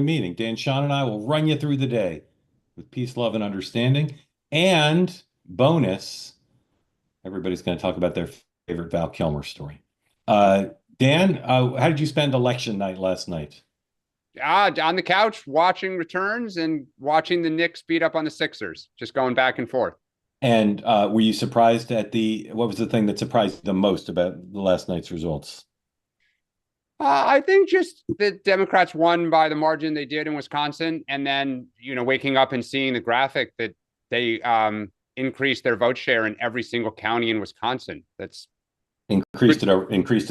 meeting. Dan, Sean, and I will run you through the day with peace, love, and understanding. And bonus, everybody's going to talk about their favorite Val Kilmer story. Uh, Dan, how did you spend election night last night? On the couch watching returns and watching the Knicks beat up on the Sixers, just going back and forth. And were you surprised at what was the thing that surprised you the most about the last night's results? I think just the Democrats won by the margin they did in Wisconsin, and then waking up and seeing the graphic that they increased their vote share in every single county in Wisconsin. That's Increased it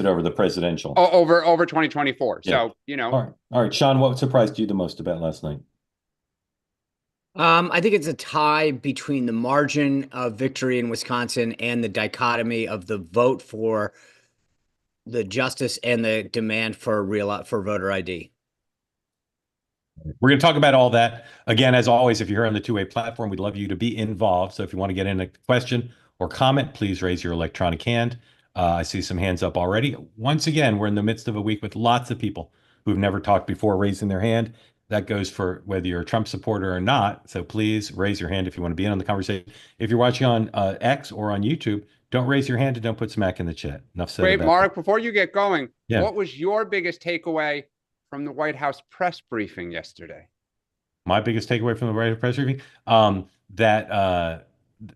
over the presidential. over 2024. Yeah. So All right, Sean, what surprised you the most about last night? I think it's a tie between the margin of victory in Wisconsin and the dichotomy of the vote for the justice and the demand for voter ID. We're going to talk about all that. Again, as always, if you're here on the two-way platform, we'd love you to be involved. So if you want to get in a question or comment, please raise your electronic hand. I see some hands up already. Once again, we're in the midst of a week with lots of people who've never talked before raising their hand. That goes for whether you're a Trump supporter or not. So please raise your hand if you want to be in on the conversation. If you're watching on X or on YouTube, don't raise your hand and don't put smack in the chat. Enough said Wait, about Mark, that. before you get going, Yeah. What was your biggest takeaway from the White House press briefing yesterday? My biggest takeaway from the White House press briefing, that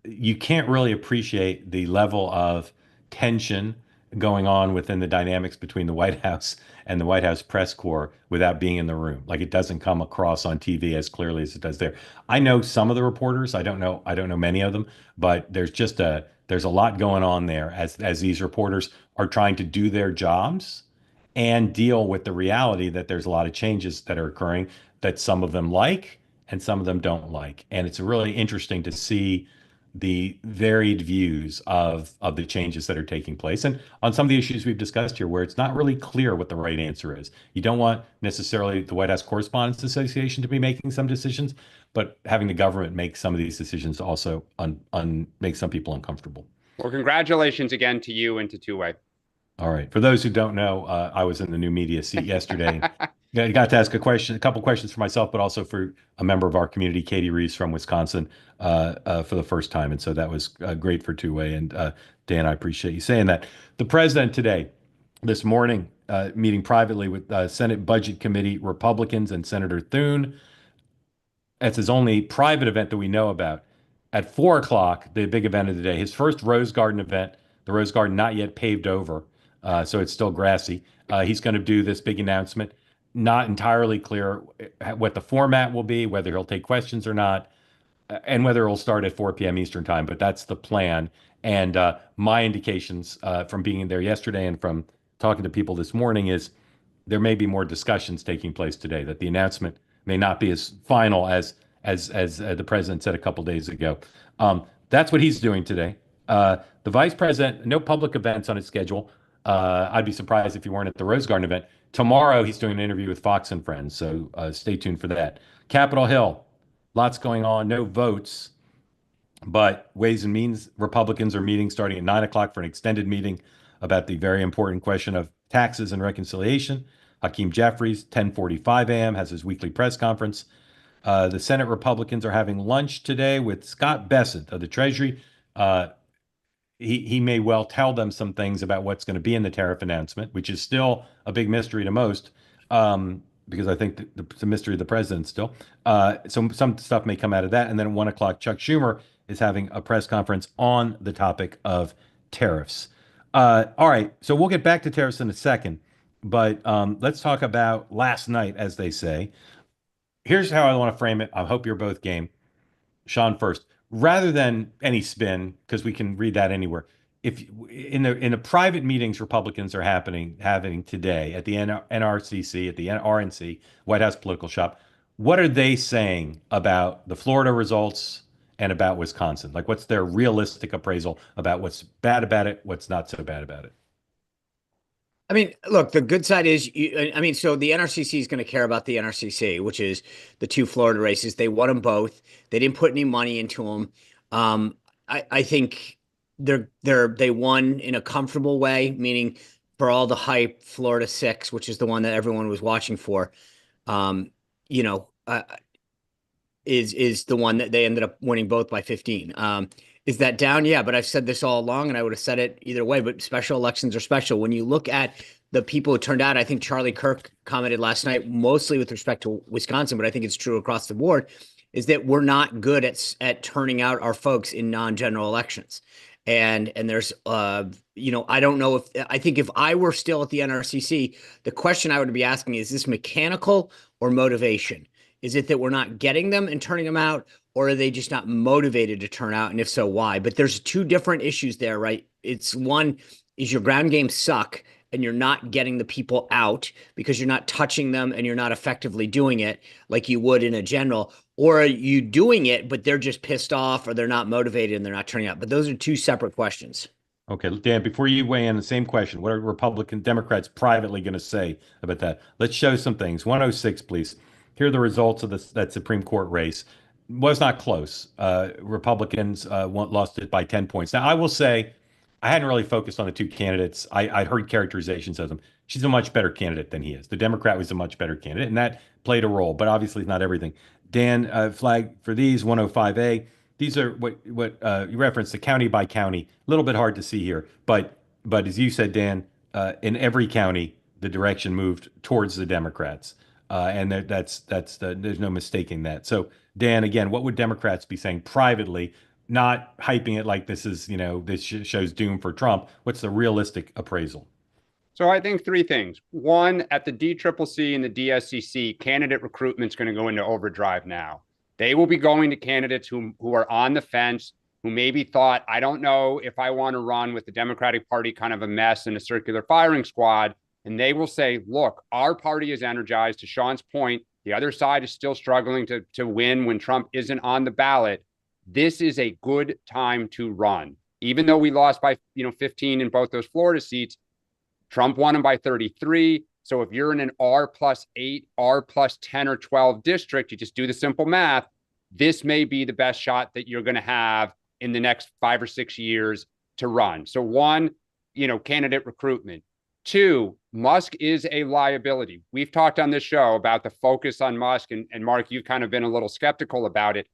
you can't really appreciate the level of tension going on within the dynamics between the White House and the White House press corps without being in the room. Like it doesn't come across on TV as clearly as it does there. I know some of the reporters. I don't know many of them, but there's a lot going on there as these reporters are trying to do their jobs and deal with the reality that there's a lot of changes that are occurring that some of them like and some of them don't like. And it's really interesting to see the varied views of the changes that are taking place. And on some of the issues we've discussed here, where it's not really clear what the right answer is. You don't want necessarily the White House Correspondents Association to be making some decisions, but having the government make some of these decisions also make some people uncomfortable. Well, congratulations again to you and to Two Way. All right. For those who don't know, I was in the new media seat yesterday. I got to ask a couple questions for myself, but also for a member of our community, Katie Reeves from Wisconsin, for the first time. And so that was great for Two Way. And Dan, I appreciate you saying that. The president today, this morning, meeting privately with Senate Budget Committee Republicans and Senator Thune. That's his only private event that we know about. At 4 o'clock, the big event of the day, his first Rose Garden event, the Rose Garden not yet paved over, so it's still grassy. He's going to do this big announcement. Not entirely clear what the format will be, whether he'll take questions or not, and whether it'll start at 4 p.m. Eastern time, but that's the plan. And my indications from being there yesterday and from talking to people this morning is there may be more discussions taking place today, that the announcement may not be as final as the president said a couple days ago. That's what he's doing today. The vice president, no public events on his schedule. I'd be surprised if you weren't at the Rose Garden event. Tomorrow, he's doing an interview with Fox and Friends, so stay tuned for that. Capitol Hill, lots going on, no votes, but Ways and Means Republicans are meeting starting at 9 o'clock for an extended meeting about the very important question of taxes and reconciliation. Hakeem Jeffries, 10:45 a.m., has his weekly press conference. The Senate Republicans are having lunch today with Scott Bessent of the Treasury. He may well tell them some things about what's going to be in the tariff announcement, which is still a big mystery to most, because I think it's a mystery to the president still. So some stuff may come out of that. And then at 1 o'clock, Chuck Schumer is having a press conference on the topic of tariffs. All right, so we'll get back to tariffs in a second, but let's talk about last night, as they say. Here's how I want to frame it. I hope you're both game. Sean first. Rather than any spin, because we can read that anywhere. If in the private meetings Republicans are having today at the NRCC, at the RNC, White House Political Shop, what are they saying about the Florida results and about Wisconsin? Like, what's their realistic appraisal about what's bad about it, what's not so bad about it? I mean, look, the good side is, so the NRCC is going to care about the NRCC, which is the two Florida races. They won them both. They didn't put any money into them. I think they won in a comfortable way, meaning for all the hype, Florida 6, which is the one that everyone was watching for. you know, is the one that they ended up winning both by 15. Is that down? Yeah, but I've said this all along, and I would have said it either way. But special elections are special. When you look at the people who turned out, I think Charlie Kirk commented last night, mostly with respect to Wisconsin, but I think it's true across the board, is that we're not good at turning out our folks in non-general elections. And there's I don't know I think if I were still at the NRCC, the question I would be asking is this mechanical or motivation? Is it that we're not getting them and turning them out, or are they just not motivated to turn out? And if so, why? But there's two different issues there, right? It's one is your ground game suck and you're not getting the people out because you're not touching them and you're not effectively doing it like you would in a general, or are you doing it, but they're just pissed off or they're not motivated and they're not turning out. But those are two separate questions. Okay, Dan, before you weigh in, the same question. What are Republican Democrats privately going to say about that? Let's show some things. 106, please. Here are the results of that Supreme Court race. Was not close. Republicans lost it by 10 points. Now, I will say, I hadn't really focused on the two candidates. I'd heard characterizations of them. She's a much better candidate than he is. The Democrat was a much better candidate, and that played a role, but obviously not everything. Dan, flag for these 105A. These are what you referenced, the county by county. A little bit hard to see here, but as you said, Dan, in every county, the direction moved towards the Democrats, and there's no mistaking that. So, Dan, again, what would Democrats be saying privately, not hyping it like this is, this shows doom for Trump? What's the realistic appraisal? So I think three things. One, at the DCCC and the DSCC, candidate recruitment is going to go into overdrive now. They will be going to candidates who are on the fence, who maybe thought, I don't know if I want to run with the Democratic Party kind of a mess and a circular firing squad. And they will say, look, our party is energized. To Sean's point, the other side is still struggling to win when Trump isn't on the ballot. This is a good time to run. Even though we lost by 15 in both those Florida seats, Trump won them by 33. So if you're in an R+8, R+10 or 12 district, you just do the simple math. This may be the best shot that you're going to have in the next 5 or 6 years to run. So one, candidate recruitment. Two, Musk is a liability. We've talked on this show about the focus on Musk, and Mark, you've kind of been a little skeptical about it.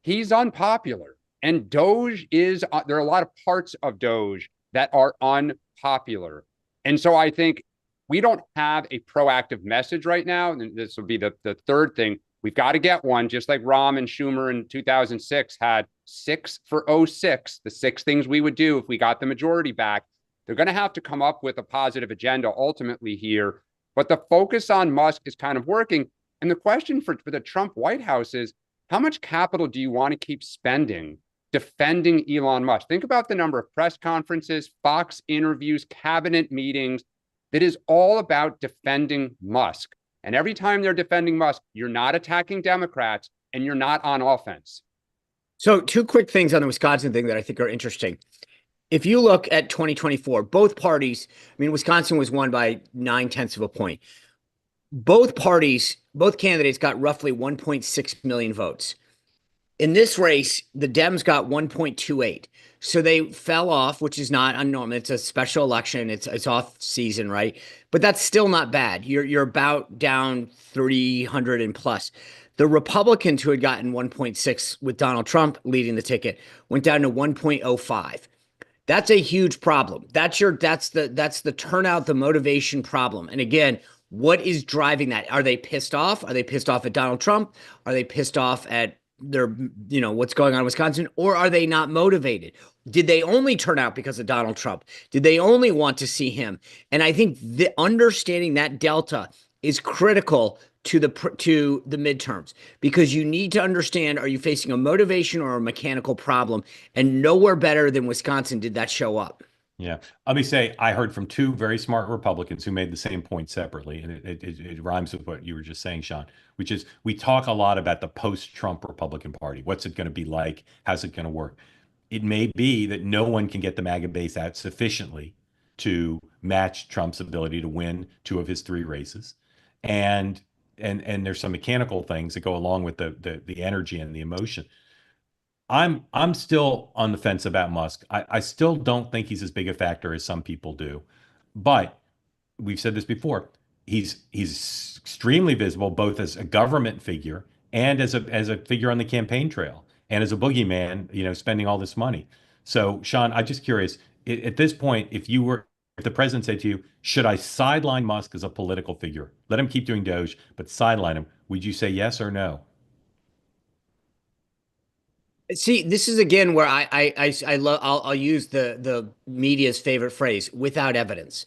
He's unpopular. And Doge there are a lot of parts of Doge that are unpopular. And so I think we don't have a proactive message right now. And this will be the third thing. We've got to get one, just like Rahm and Schumer in 2006 had 6 for 06, the 6 things we would do if we got the majority back. They're going to have to come up with a positive agenda ultimately here. But the focus on Musk is kind of working. And the question for the Trump White House is, how much capital do you want to keep spending defending Elon Musk? Think about the number of press conferences, Fox interviews, cabinet meetings that is all about defending Musk. And every time they're defending Musk, you're not attacking Democrats and you're not on offense. So two quick things on the Wisconsin thing that I think are interesting. If you look at 2024, both parties, Wisconsin was won by 9/10 of a point. Both candidates got roughly 1.6 million votes. In this race, the Dems got 1.28. So they fell off, which is not unnormal. It's a special election. It's off season, right? But that's still not bad. You're about down 300 and plus. The Republicans who had gotten 1.6 with Donald Trump leading the ticket went down to 1.05. That's a huge problem. That's the turnout, the motivation problem. And again, what is driving that? Are they pissed off? Are they pissed off at Donald Trump? Are they pissed off at what's going on in Wisconsin? Or are they not motivated? Did they only turn out because of Donald Trump? Did they only want to see him? And I think understanding that delta is critical to the midterms, because you need to understand, are you facing a motivation or a mechanical problem? And nowhere better than Wisconsin did that show up. Yeah. Let me say, I heard from 2 very smart Republicans who made the same point separately. And it rhymes with what you were just saying, Sean, which is we talk a lot about the post-Trump Republican Party. What's it going to be like? How's it going to work? It may be that no one can get the MAGA base out sufficiently to match Trump's ability to win 2 of his 3 races. And there's some mechanical things that go along with the energy and the emotion. I'm still on the fence about Musk. I still don't think he's as big a factor as some people do. But we've said this before. He's extremely visible both as a government figure and as a figure on the campaign trail and as a boogeyman, spending all this money. So, Sean, I'm just curious, at this point, if the president said to you, should I sideline Musk as a political figure? Let him keep doing Doge, but sideline him. Would you say yes or no? See, this is again where I love. I'll use the media's favorite phrase: without evidence.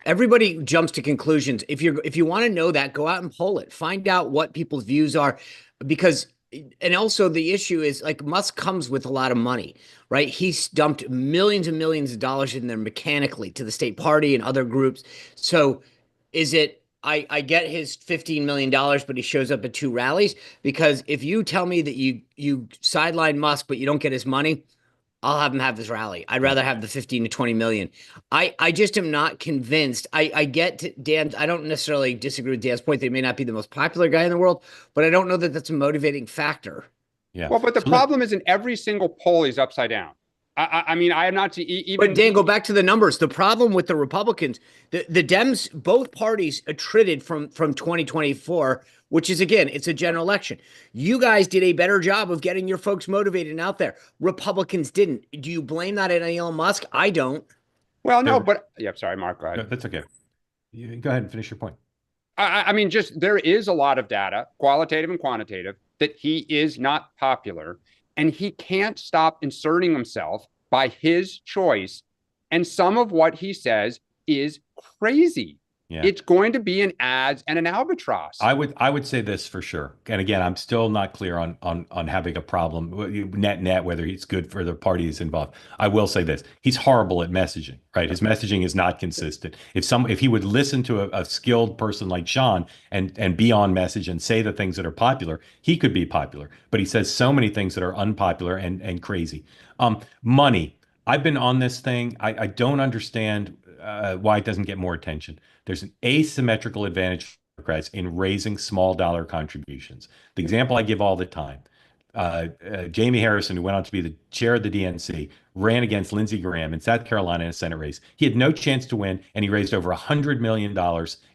Everybody jumps to conclusions. If you want to know that, go out and poll it. Find out what people's views are, because and also the issue is, like, Musk comes with a lot of money, right? He's dumped millions and millions of dollars in there mechanically to the state party and other groups. So is it, I get his $15 million, but he shows up at 2 rallies? Because if you tell me that you sideline Musk, but you don't get his money, I'll have him have this rally. I'd rather have the 15 to 20 million. I just am not convinced. I get Dan. I don't necessarily disagree with Dan's point. They may not be the most popular guy in the world, but I don't know that that's a motivating factor. Yeah. Well, but the problem is in every single poll, he's upside down. I mean, I am not even. But Dan, go back to the numbers. The problem with the Republicans, the Dems, both parties attrited from 2024, which is, again, it's a general election. You guys did a better job of getting your folks motivated and out there. Republicans didn't. Do you blame that on Elon Musk? I don't. Well, no, but yeah, sorry, Mark. Go ahead. No, that's okay. You go ahead and finish your point. I mean, just there is a lot of data, qualitative and quantitative, that he is not popular. And he can't stop inserting himself by his choice. And some of what he says is crazy. Yeah. It's going to be an ads and an albatross. I would say this for sure. And again, I'm still not clear on having a problem net, whether he's good for the parties involved. I will say this: he's horrible at messaging, right? His messaging is not consistent. If he would listen to a skilled person like Sean and be on message and say the things that are popular, he could be popular. But he says so many things that are unpopular and crazy. Money. I've been on this thing. I don't understand why it doesn't get more attention. There's an asymmetrical advantage for Democrats in raising small dollar contributions. The example I give all the time, Jamie Harrison, who went on to be the chair of the DNC, ran against Lindsey Graham in South Carolina in a Senate race. He had no chance to win, and he raised over $100 million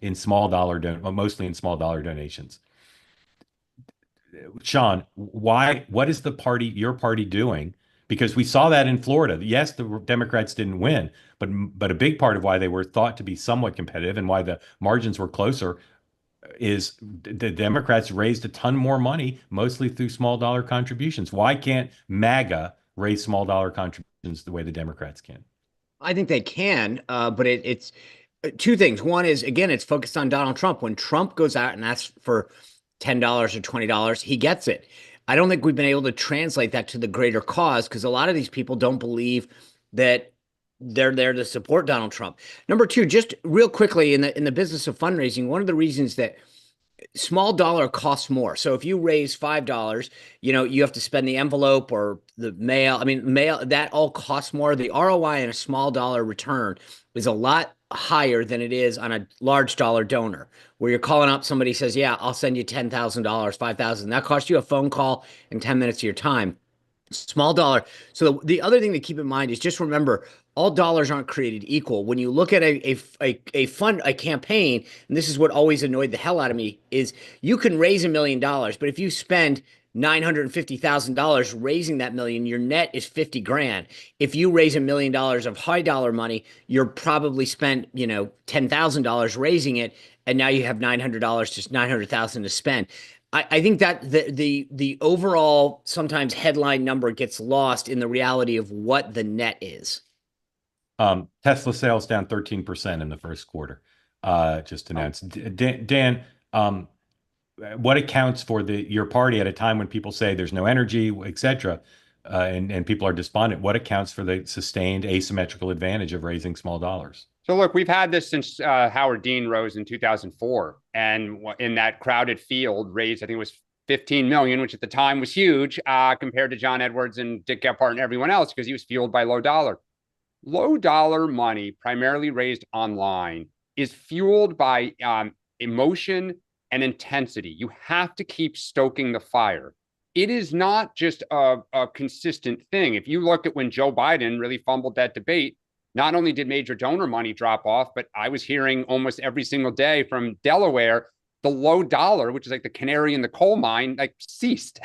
in mostly in small dollar donations. Sean, what is your party doing? Because we saw that in Florida. Yes, the Democrats didn't win, but a big part of why they were thought to be somewhat competitive and why the margins were closer is the Democrats raised a ton more money, mostly through small dollar contributions. Why can't MAGA raise small dollar contributions the way the Democrats can? I think they can, but it's two things. One is, again, it's focused on Donald Trump. When Trump goes out and asks for $10 or $20, he gets it. I don't think we've been able to translate that to the greater cause, because a lot of these people don't believe that they're there to support Donald Trump. Number two, just real quickly, in the business of fundraising, one of the reasons that small dollar costs more. So if you raise $5, you have to spend the envelope or the mail. I mean, mail, that all costs more. The ROI on a small dollar return is a lot higher than it is on a large dollar donor, where you're calling up, somebody says, yeah, I'll send you $10,000, $5,000. That costs you a phone call and 10 minutes of your time. Small dollar. So the other thing to keep in mind is, just remember, all dollars aren't created equal. When you look at a campaign, and this is what always annoyed the hell out of me, is you can raise $1 million, but if you spend $950,000 raising that million, your net is 50 grand. If you raise $1 million of high dollar money, you're probably spent, $10,000 raising it, and now you have $900 to $900,000 to spend. I think that the overall sometimes headline number gets lost in the reality of what the net is. Tesla sales down 13% in the first quarter, just announced. Dan, what accounts for your party at a time when people say there's no energy, et cetera, and people are despondent? What accounts for the sustained asymmetrical advantage of raising small dollars? So look, we've had this since Howard Dean rose in 2004, and in that crowded field raised, I think it was 15 million, which at the time was huge compared to John Edwards and Dick Gephardt and everyone else, because he was fueled by low dollar. Low dollar money, primarily raised online, is fueled by emotion and intensity. You have to keep stoking the fire. It is not just a consistent thing. If you look at when Joe Biden really fumbled that debate, not only did major donor money drop off, but I was hearing almost every single day from Delaware, the low dollar, which is like the canary in the coal mine, like ceased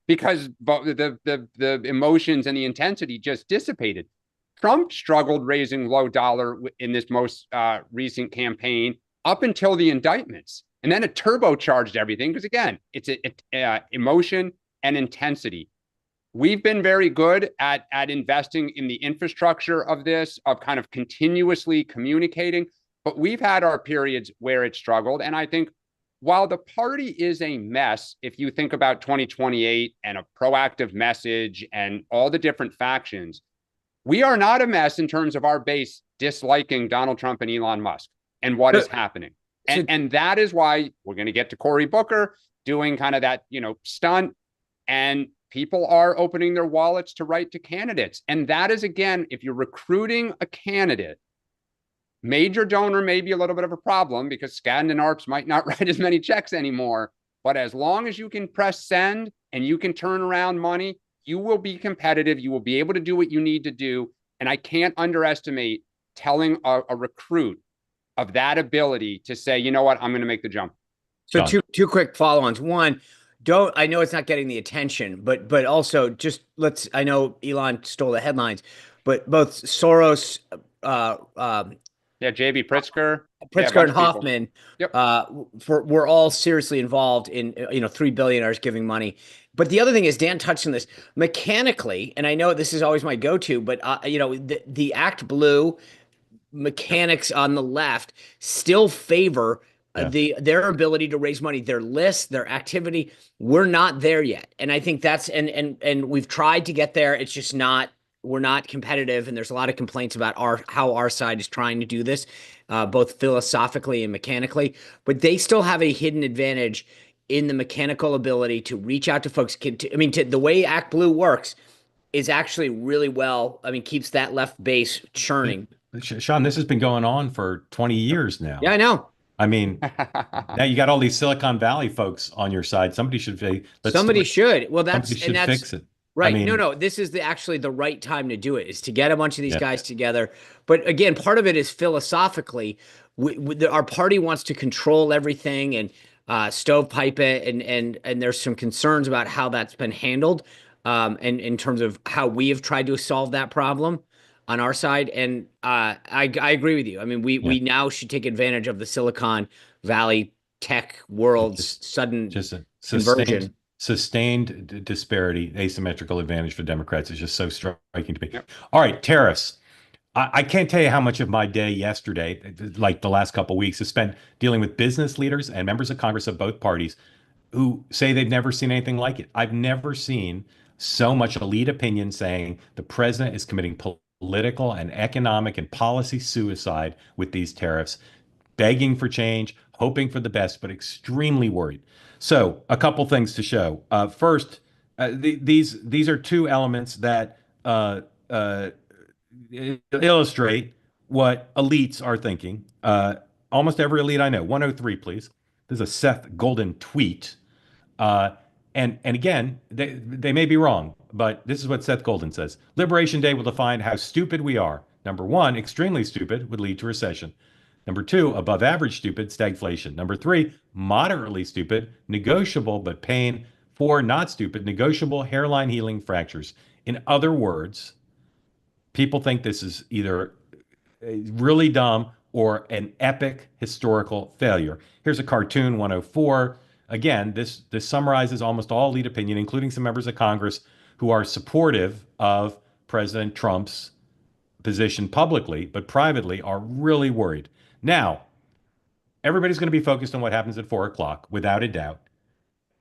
because the emotions and the intensity just dissipated. Trump struggled raising low dollar in this most recent campaign up until the indictments. And then it turbocharged everything because, again, it's emotion and intensity. We've been very good at investing in the infrastructure of this, of kind of continuously communicating, but we've had our periods where it struggled. And I think while the party is a mess, if you think about 2028 and a proactive message and all the different factions, we are not a mess in terms of our base disliking Donald Trump and Elon Musk and what is happening. And that is why we're going to get to Cory Booker doing kind of that, stunt, and people are opening their wallets to write to candidates. And that is, again, if you're recruiting a candidate, major donor may be a little bit of a problem because Skadden and Arps might not write as many checks anymore. But as long as you can press send and you can turn around money, you will be competitive. You will be able to do what you need to do. And I can't underestimate telling a recruit of that ability to say, you know what, I'm going to make the jump. So two quick follow-ons. One, I know it's not getting the attention, but also just I know Elon stole the headlines, but both Soros, JB Pritzker and Hoffman, we're all seriously involved in, $3 billionaires giving money. But the other thing is, Dan touched on this mechanically, and I know this is always my go-to, but the Act Blue mechanics on the left still favor their ability to raise money, their list, their activity. We're not there yet. And I think that's, and we've tried to get there. It's just we're not competitive. And there's a lot of complaints about how our side is trying to do this, both philosophically and mechanically, but they still have a hidden advantage in the mechanical ability to reach out to folks. The way Act Blue works is actually really well, keeps that left base churning. Sean, this has been going on for 20 years now. Yeah, I know. Now you got all these Silicon Valley folks on your side. Somebody should fix it. Right. No, this is actually the right time to do it, is to get a bunch of these guys together. But again, part of it is philosophically, our party wants to control everything and stovepipe it. And there's some concerns about how that's been handled, and in terms of how we have tried to solve that problem on our side. And I agree with you. We now should take advantage of the Silicon Valley tech world's sudden conversion. Sustained disparity, asymmetrical advantage for Democrats is just so striking to me. Yep. All right, tariffs. I can't tell you how much of my day yesterday, like the last couple of weeks, is spent dealing with business leaders and members of Congress of both parties who say they've never seen anything like it. I've never seen so much elite opinion saying the president is committing political and economic and policy suicide with these tariffs, begging for change, hoping for the best, but extremely worried. So a couple things to show. First, these are two elements that illustrate what elites are thinking. Almost every elite I know. 103, please. This is a Seth Golden tweet. And again, they may be wrong, but this is what Seth Golden says. Liberation Day will define how stupid we are. Number one, extremely stupid would lead to recession. Number two, above average stupid, stagflation. Number three, moderately stupid, negotiable but pain. Four, not stupid, negotiable hairline healing fractures. In other words, people think this is either really dumb or an epic historical failure. Here's a cartoon 104. Again, this summarizes almost all elite opinion, including some members of Congress who are supportive of President Trump's position publicly, but privately are really worried. Now, everybody's going to be focused on what happens at 4 o'clock, without a doubt.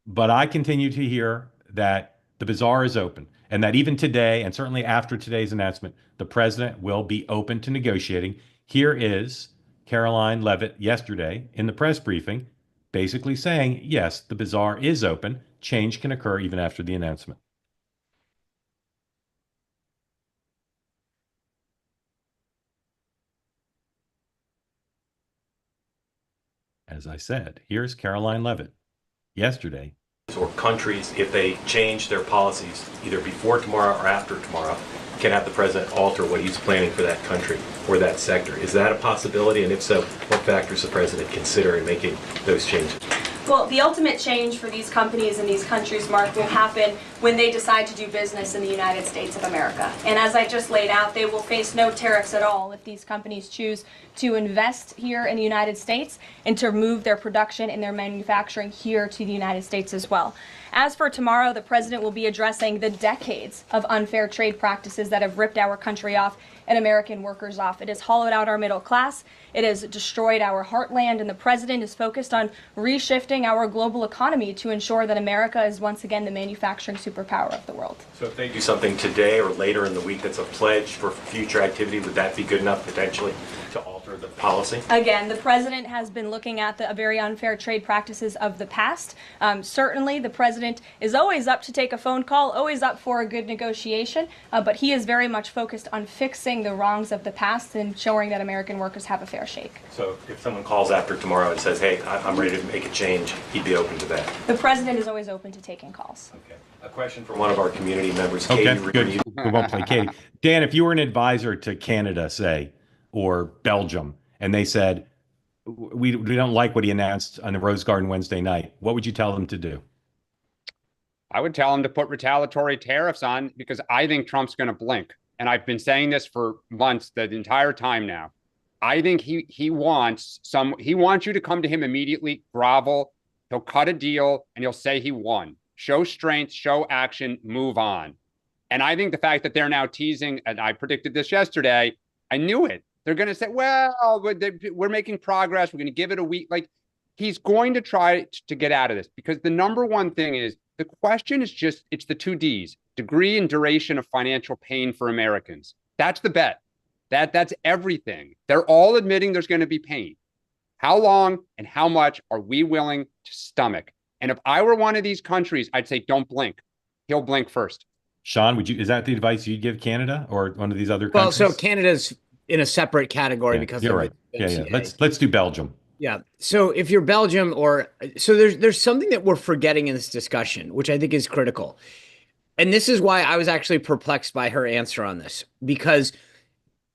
But I continue to hear that the bazaar is open and that even today, and certainly after today's announcement, the president will be open to negotiating. Here is Caroline Leavitt yesterday in the press briefing, basically saying, yes, the bazaar is open. Change can occur even after the announcement. As I said, here's Caroline Leavitt yesterday. Or countries, if they change their policies either before tomorrow or after tomorrow, can have the president alter what he's planning for that country or that sector. Is that a possibility? And if so, what factors the president consider in making those changes? Well, the ultimate change for these companies in these countries, Mark, will happen when they decide to do business in the United States of America. And as I just laid out, they will face no tariffs at all if these companies choose to invest here in the United States and to move their production and their manufacturing here to the United States as well. As for tomorrow, the president will be addressing the decades of unfair trade practices that have ripped our country off and American workers off. It has hollowed out our middle class. It has destroyed our heartland, and the president is focused on reshifting our global economy to ensure that America is once again the manufacturing superpower of the world. So if they do something today or later in the week that's a pledge for future activity, would that be good enough potentially to alter the policy? Again, the president has been looking at the very unfair trade practices of the past. Certainly, the president is always up to take a phone call, always up for a good negotiation, but he is very much focused on fixing the wrongs of the past and ensuring that American workers have a fair shake. So if someone calls after tomorrow and says, hey, I'm ready to make a change, he'd be open to that? The president is always open to taking calls. Okay. A question from one of our community members. Okay, Katie, good. We won't play Katie. Dan, if you were an advisor to Canada, say, or Belgium, and they said, we don't like what he announced on the Rose Garden Wednesday night, what would you tell them to do? I would tell him to put retaliatory tariffs on, because I think Trump's going to blink. And I've been saying this for months, the entire time now. I think he wants you to come to him immediately, grovel. He'll cut a deal and he'll say he won. Show strength, show action, move on. And I think the fact that they're now teasing, and I predicted this yesterday, I knew it. They're going to say, well, we're making progress. We're going to give it a week. Like, he's going to try to get out of this, because the number one thing is, the question is just, it's the 2 Ds, degree and duration of financial pain for Americans. That's the bet. That's everything. They're all admitting there's going to be pain. How long and how much are we willing to stomach? And if I were one of these countries, I'd say, don't blink. He'll blink first. Sean, is that the advice you'd give Canada or one of these other countries? Well, so Canada's in a separate category because you're of right. the Yeah. NCA. Let's do Belgium. Yeah. So if you're Belgium, there's something that we're forgetting in this discussion, which I think is critical. And this is why I was actually perplexed by her answer on this, because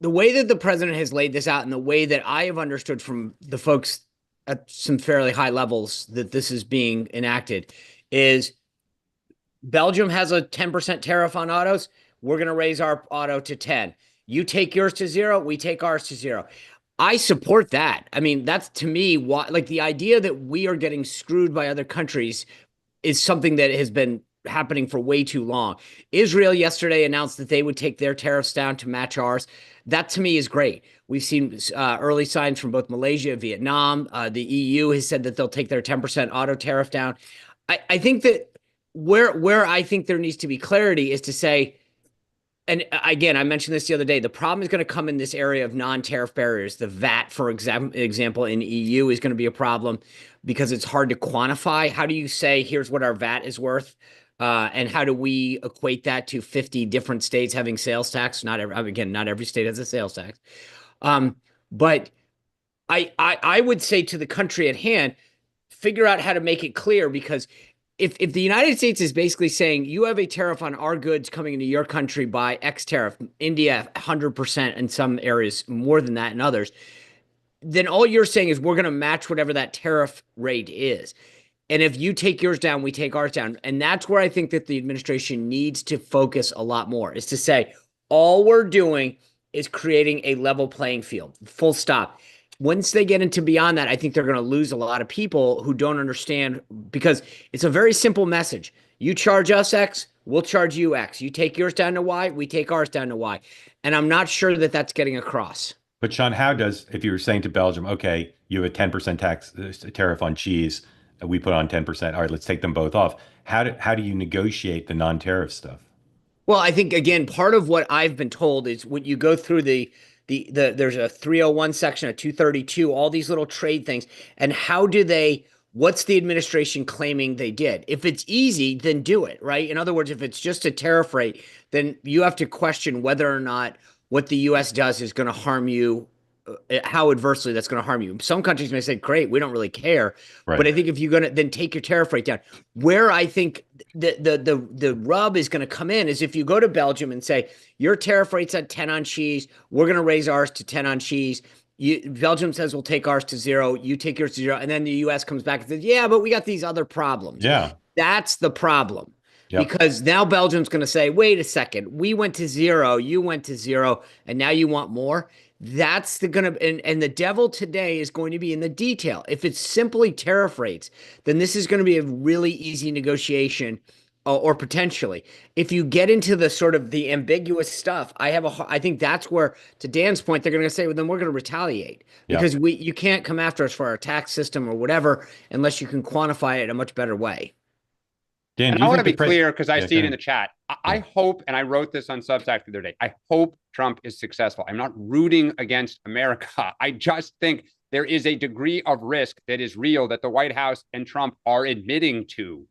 the way that the president has laid this out and the way that I have understood from the folks at some fairly high levels that this is being enacted is Belgium has a 10% tariff on autos. We're going to raise our auto to 10. You take yours to 0. We take ours to 0. I support that. I mean, that's, to me, like, the idea that we are getting screwed by other countries is something that has been happening for way too long. Israel yesterday announced that they would take their tariffs down to match ours. That, to me, is great. We've seen early signs from both Malaysia, Vietnam. The EU has said that they'll take their 10% auto tariff down. I think that where I think there needs to be clarity is to say, and again, I mentioned this the other day, the problem is going to come in this area of non-tariff barriers. The VAT, for example, in the EU is going to be a problem because it's hard to quantify. How do you say, here's what our VAT is worth? And how do we equate that to 50 different states having sales tax? Not every state has a sales tax. But I would say to the country at hand, figure out how to make it clear, because if the United States is basically saying you have a tariff on our goods coming into your country by X tariff, India 100% in some areas, more than that in others, then all you're saying is we're going to match whatever that tariff rate is. And if you take yours down, we take ours down. And that's where I think that the administration needs to focus a lot more, is to say, all we're doing is creating a level playing field, full stop. Once they get into beyond that, I think they're going to lose a lot of people who don't understand, because it's a very simple message. You charge us X, we'll charge you X. You take yours down to Y, we take ours down to Y. And I'm not sure that that's getting across. But Sean, if you were saying to Belgium, okay, you have a 10% tariff on cheese, we put on 10%. All right, let's take them both off. How do you negotiate the non-tariff stuff? Well, I think, again, part of what I've been told is when you go through there's a 301 section, a 232, all these little trade things. And what's the administration claiming they did? If it's easy, then do it, right? In other words, if it's just a tariff rate, then you have to question whether or not what the U.S. does is going to harm you how adversely that's going to harm you. Some countries may say, great, we don't really care. Right. But I think if you're going to then take your tariff rate down, where I think the rub is going to come in is if you go to Belgium and say, your tariff rate's at 10 on cheese, we're going to raise ours to 10 on cheese. Belgium says we'll take ours to 0, you take yours to 0, and then the US comes back and says, yeah, but we got these other problems. Yeah. That's the problem. Yep. Because now Belgium's going to say, wait a second, we went to 0, you went to 0, and now you want more. That's and the devil today is going to be in the detail. If it's simply tariff rates, then this is going to be a really easy negotiation, or potentially. If you get into the sort of the ambiguous stuff, I think that's where, to Dan's point, they're going to say, well, then we're going to retaliate because you can't come after us for our tax system or whatever unless you can quantify it in a much better way. Dan, and I want to be clear because I see it in the chat. I hope, and I wrote this on Substack the other day, I hope Trump is successful. I'm not rooting against America. I just think there is a degree of risk that is real that the White House and Trump are admitting to.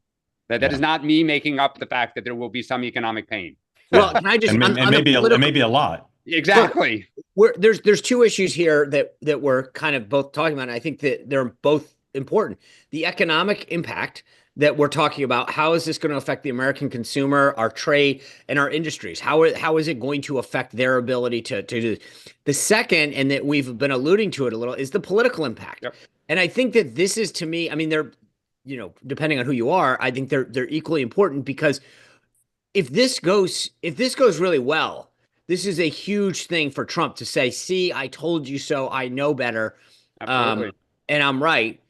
That is not me making up the fact that there will be some economic pain. Well, can I just and maybe a lot. Exactly. There's two issues here that we're kind of both talking about. And I think that they're both important. The economic impact that we're talking about, how is this going to affect the American consumer, our trade, and our industries? How is it going to affect their ability to do this? The second, and that we've been alluding to it a little, is the political impact. Yep. And I think that this is, to me, I mean, they're, depending on who you are, I think they're equally important, because if this goes really well, this is a huge thing for Trump to say, see, I told you so, I know better. Absolutely. And I'm right.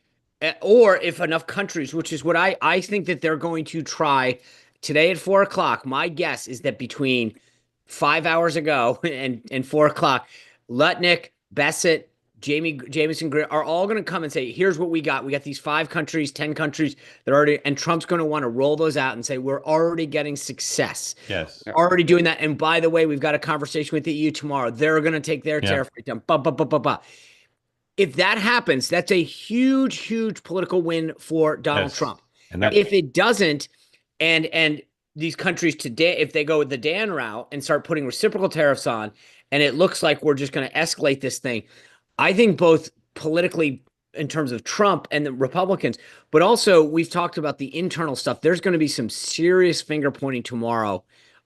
Or if enough countries, which is what I think that they're going to try today at 4:00. My guess is that between 5 hours ago and 4:00, Lutnick, Bassett, Jameson Greer are all going to come and say, here's what we got. We got these 5 countries, 10 countries that are already, and Trump's going to want to roll those out and say, we're already getting success. Yes. We're already doing that. And by the way, we've got a conversation with the EU tomorrow. They're going to take their tariff rate down. If that happens, that's a huge, huge political win for Donald Trump. And if it doesn't, and these countries today, if they go with the Dan route and start putting reciprocal tariffs on, and it looks like we're just going to escalate this thing, I think both politically in terms of Trump and the Republicans, but also we've talked about the internal stuff. There's going to be some serious finger pointing tomorrow,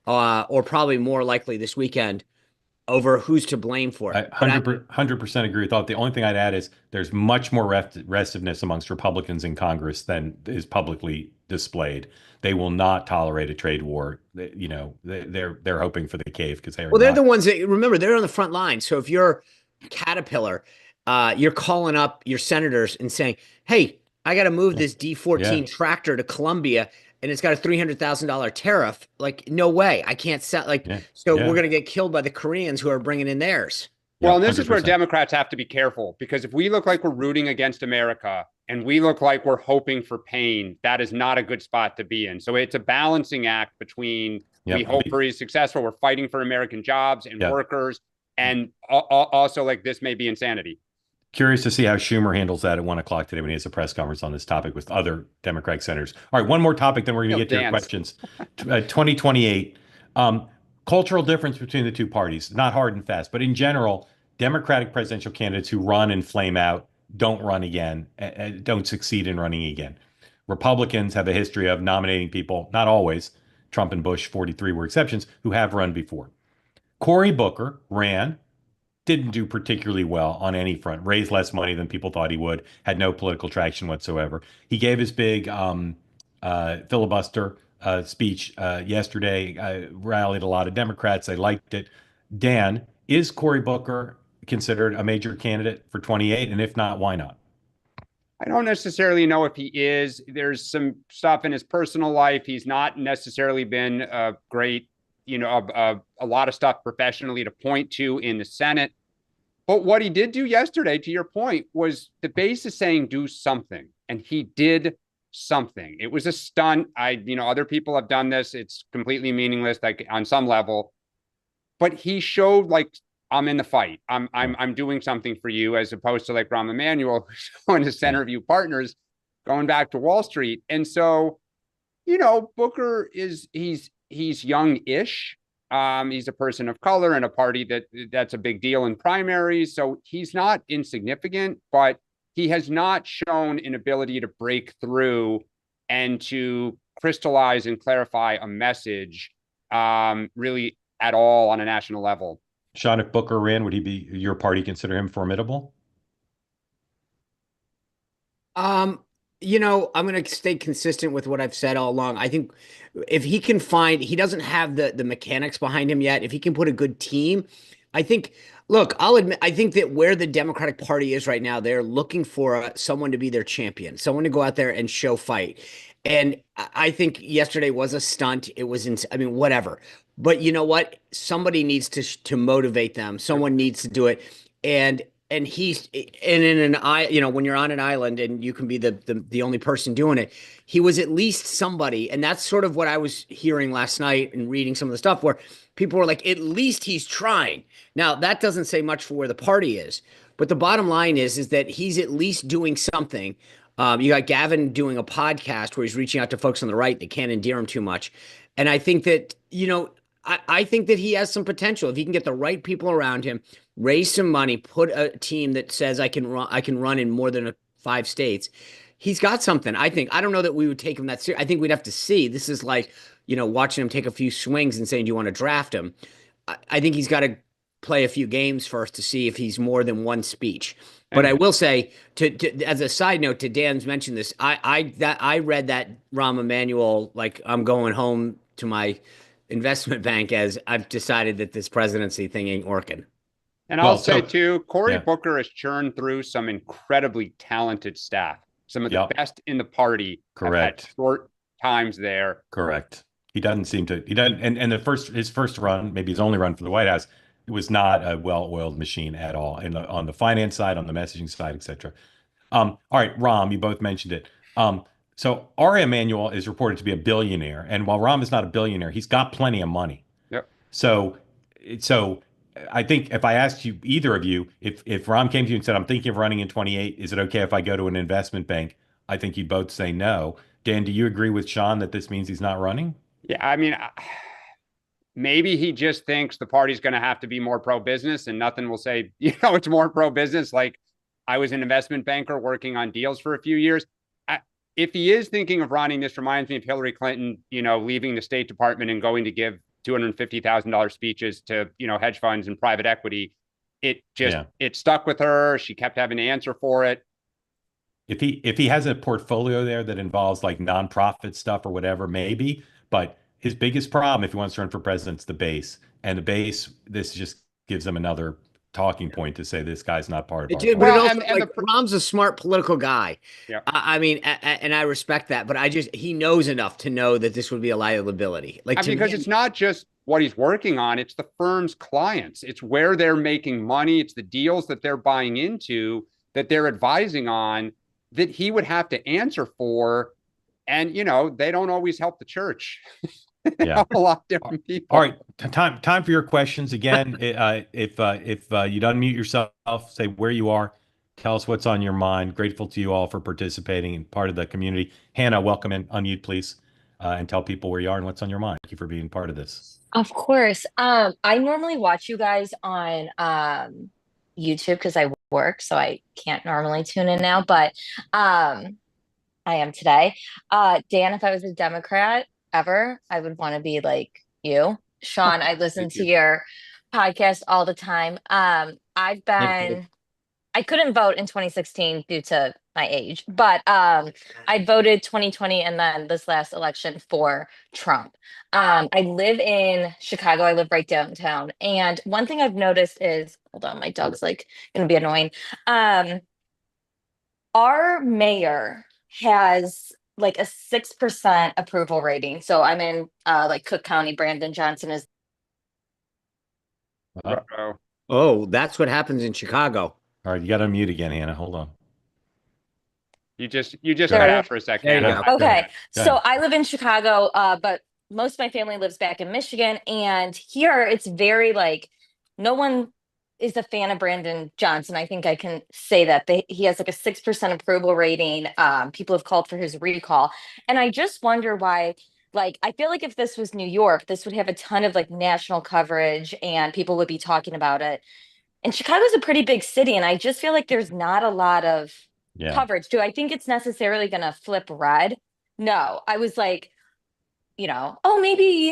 or probably more likely this weekend, over who's to blame for it. I 100% agree with that. The only thing I'd add is there's much more restiveness amongst Republicans in Congress than is publicly displayed. They will not tolerate a trade war. They're hoping for the cave because they're the ones that, remember, they're on the front line. So if you're Caterpillar, you're calling up your senators and saying, hey, I got to move this D14 tractor to Colombia, and it's got a $300,000 tariff. Like, no way, I can't sell. We're going to get killed by the Koreans who are bringing in theirs. Well, and this 100%. Is where Democrats have to be careful, because if we look like we're rooting against America and we look like we're hoping for pain, that is not a good spot to be in. So it's a balancing act between we hope for he's successful, we're fighting for American jobs and workers, and also like this may be insanity. Curious to see how Schumer handles that at 1:00 today when he has a press conference on this topic with other Democratic senators. All right, one more topic, then we're going to get to your questions. 2028, cultural difference between the two parties, not hard and fast, but in general, Democratic presidential candidates who run and flame out don't run again, don't succeed in running again. Republicans have a history of nominating people, not always, Trump and Bush, 43 were exceptions, who have run before. Cory Booker ran, didn't do particularly well on any front, raised less money than people thought he would, had no political traction whatsoever. He gave his big filibuster speech yesterday, rallied a lot of Democrats. They liked it. Dan, is Cory Booker considered a major candidate for 28? And if not, why not? I don't necessarily know if he is. There's some stuff in his personal life. He's not necessarily been a great, a lot of stuff professionally to point to in the Senate. But what he did do yesterday, to your point, was the base is saying do something. And he did something. It was a stunt. Other people have done this. It's completely meaningless, like on some level. But he showed like, I'm in the fight. I'm doing something for you, as opposed to like Rahm Emanuel, who's going to Centerview Partners, going back to Wall Street. And so, Booker he's young-ish. He's a person of color in a party that's a big deal in primaries. So he's not insignificant, but he has not shown an ability to break through and to crystallize and clarify a message really at all on a national level. Sean, if Booker ran, would he be your party consider him formidable? You know, I'm going to stay consistent with what I've said all along. I think if he can find, he doesn't have the mechanics behind him yet. If he can put a good team, I think, look, I'll admit, I think that where the Democratic Party is right now, they're looking for someone to be their champion, someone to go out there and show fight. And I think yesterday was a stunt. It was, I mean, whatever. But you know what? Somebody needs to motivate them. Someone needs to do it. And he's in you know, when you're on an island and you can be the only person doing it, he was at least somebody. And that's sort of what I was hearing last night and reading some of the stuff where people were like, at least he's trying. Now that doesn't say much for where the party is, but the bottom line is that he's at least doing something. You got Gavin doing a podcast where he's reaching out to folks on the right that can't endear him too much. And I think that, you know, I think that he has some potential if he can get the right people around him, raise some money, put a team that says I can run in more than 5 states. He's got something. I think. I don't know that we would take him that serious. I think we'd have to see. This is like, you know, watching him take a few swings and saying, "Do you want to draft him?" I think he's got to play a few games first to see if he's more than one speech. But I will say, as a side note, to Dan's mentioned this, I read that Rahm Emanuel like I'm going home to my investment bank as I've decided that this presidency thing ain't working. And I'll say too, Cory Booker has churned through some incredibly talented staff. Some of the best in the party. Correct. Short times there. Correct. He doesn't seem to. He doesn't. And his first run, maybe his only run for the White House, it was not a well-oiled machine at all. And on the finance side, on the messaging side, etc. All right, Rahm, you both mentioned it. So Ari Emanuel is reported to be a billionaire, and while Rahm is not a billionaire, he's got plenty of money. Yep. So I think if I asked you, either of you, if Rahm came to you and said, "I'm thinking of running in 28, is it okay if I go to an investment bank?" I think you'd both say no. Dan, do you agree with Sean that this means he's not running? Yeah, I mean, maybe he just thinks the party's going to have to be more pro-business, and nothing will say, you know, it's more pro-business. Like, I was an investment banker working on deals for a few years. If he is thinking of running, this reminds me of Hillary Clinton, you know, leaving the State Department and going to give $250,000 speeches to, you know, hedge funds and private equity. It stuck with her. She kept having to answer for it. If he has a portfolio there that involves like nonprofit stuff or whatever, maybe. But his biggest problem, if he wants to run for president, is the base. And the base, this just gives him another talking point to say this guy's not part of our party. Rahm's a smart political guy. Yeah. I mean, and I respect that, but he knows enough to know that this would be a liability. Like, because it's not just what he's working on, it's the firm's clients. It's where they're making money. It's the deals that they're buying into, that they're advising on, that he would have to answer for. And, you know, they don't always help the church. Yeah, a lot of different people. All right, time for your questions again. If you'd unmute yourself, say where you are, tell us what's on your mind. Grateful to you all for participating and part of the community. Hannah, welcome in. Unmute, please, and tell people where you are and what's on your mind. Thank you for being part of this. Of course. I normally watch you guys on YouTube because I work, so I can't normally tune in now, but I am today. Dan, if I was a Democrat ever, I would want to be like you. Sean, I listen to your podcast all the time. I couldn't vote in 2016 due to my age, but I voted 2020 and then this last election for Trump. I live in Chicago. I live right downtown. And one thing I've noticed is, hold on, my dog's like going to be annoying. Our mayor has like a 6% approval rating. So I'm in like Cook County. Brandon Johnson is. Oh, that's what happens in Chicago. All right, you got to unmute again, Hannah. Hold on. You just cut out for a second. Okay, so I live in Chicago, but most of my family lives back in Michigan, and here it's very like no one is a fan of Brandon Johnson. I think I can say that he has like a 6% approval rating. People have called for his recall. And I just wonder why Like, I feel like if this was New York, this would have a ton of like national coverage and people would be talking about it. And Chicago's a pretty big city, and I just feel like there's not a lot of coverage. Do I think it's necessarily going to flip red? No. I was like, oh, maybe,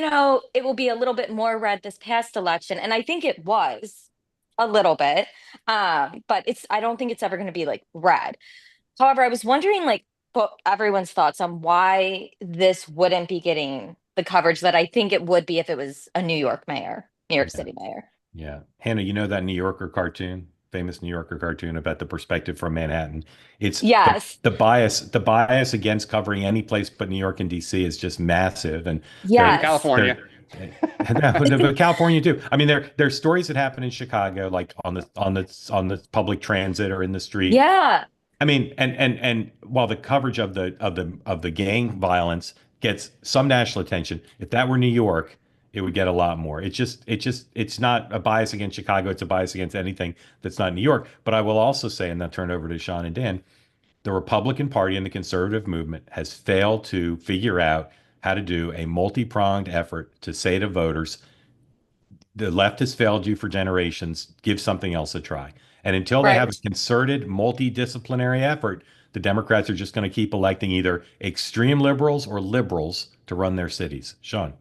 it will be a little bit more red this past election. And I think it was a little bit. But I don't think it's ever going to be like red. However, I was wondering like everyone's thoughts on why this wouldn't be getting the coverage that I think it would be if it was a New York City mayor. Yeah. Hannah, you know that New Yorker cartoon, famous New Yorker cartoon about the perspective from Manhattan. It's yes. The bias against covering any place but New York and DC is just massive. And yes. California. But California too. I mean, there's stories that happen in Chicago, like on the public transit or in the street. Yeah. I mean, and while the coverage of the gang violence gets some national attention, if that were New York, it would get a lot more. It's not a bias against Chicago. It's a bias against anything that's not New York. But I will also say, and then turn it over to Sean and Dan, the Republican Party and the conservative movement has failed to figure out how to do a multi-pronged effort to say to voters, the left has failed you for generations, give something else a try. And until they have a concerted, multidisciplinary effort, the Democrats are just going to keep electing either extreme liberals or liberals to run their cities. Sean.